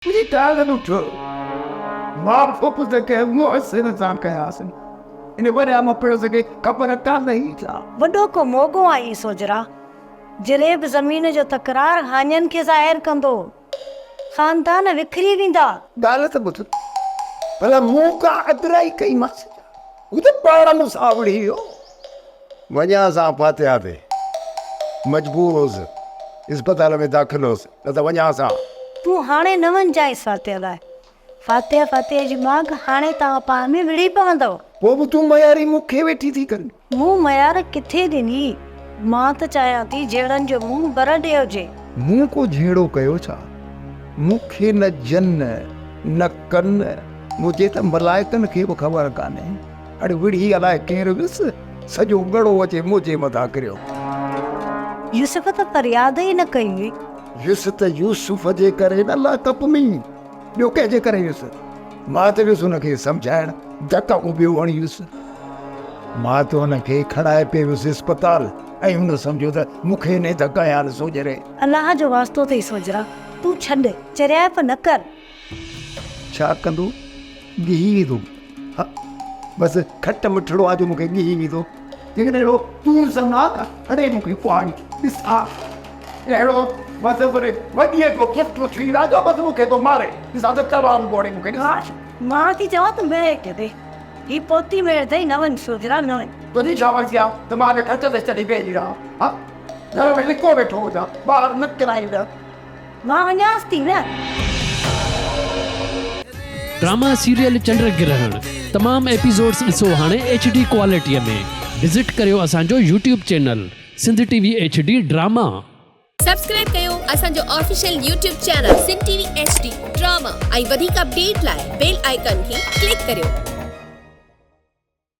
मुझे डाल उठो मां फोकस के मुझसे न जान के आसन इन बड़े हम पर सके कपर का नहीं था वडो को मोगो आई सोजरा जरेब जमीन जो तकरार हानियन के ज़ाहिर कंदो खानदान विखरी विंदा गाल त बुध भला मुंह का अदराई कई मस उते पाड़ा मुसावड़ी हो वञा सां फातिहा ते मजबूर होसि अस्पताल में दाख़िल होसि न त वञा सां तू हाणे न वन जाए फातिहा लाए फातिहा फातिहा जी माग हाणे ता पाण में विड़ी पवंदो पोइ बि तूं मयारी मूंखे वेठी थी कर मुंह मयार किथे ॾिनी मां त चाहियां थी जहिड़नि जो मुंह बर ॾियो हुजे मूं को झेड़ो कयो छा मूंखे न जन न कन मुझे त मलाइकनि खे बि ख़बर कान्हे अड़े विड़ी अलाए केरु वियुसि सॼो गड़ो अचे मुंहिंजे मथां किरियो यूसुफ त फरियाद ई न कई हुई युसु त यूसुफ जे करे न लाकप में ॿियो कंहिंजे करे वियुसि मां त वियुसि हुनखे सम्झाइण धक ॿियो हणियुसि मां त हुनखे खणाए पिए वियुसि अस्पताल ऐं हुन सम्झो त मूंखे इन धका यार सोजरे अलाह जो वास्तो अथई सोजरा तू छॾ चरियाप न कर छा कंदो गिही विधो हा बसि खट मिठड़ो आहे जो मूंखे गिही विधो जेकॾहिं अहिड़ो तूं सना अड़े मूंखे पाणी ॾिस हा अहिड़ो बसि वरी वॾीअ को पुटु थी राजो बसि मूंखे थो मारे ॾिसां त तवाम गोड़े मूंखे ॾिस मां थी चवां त मेट दे ही पोती मेट अथई न वञ सोजरा न वञ तुंहिंजी छा वक़्ति आहे त मां खट ते छॾी भेजी रहां हा घर में लिको वेठो हुजां ॿार न किराईंदा मां वञांसि थी न ड्रामा सीरियल चंड ग्रहण तमाम एपिसोड्स ॾिसो हाणे HD क्वालिटीअ में विज़िट करियो असांजो YouTube channel Sindh TV HD drama subscribe कयो असांजो official YouTube channel Sindh TV HD drama ऐं वधीक अपडेट लाइ बेल आइकन खे क्लिक करियो।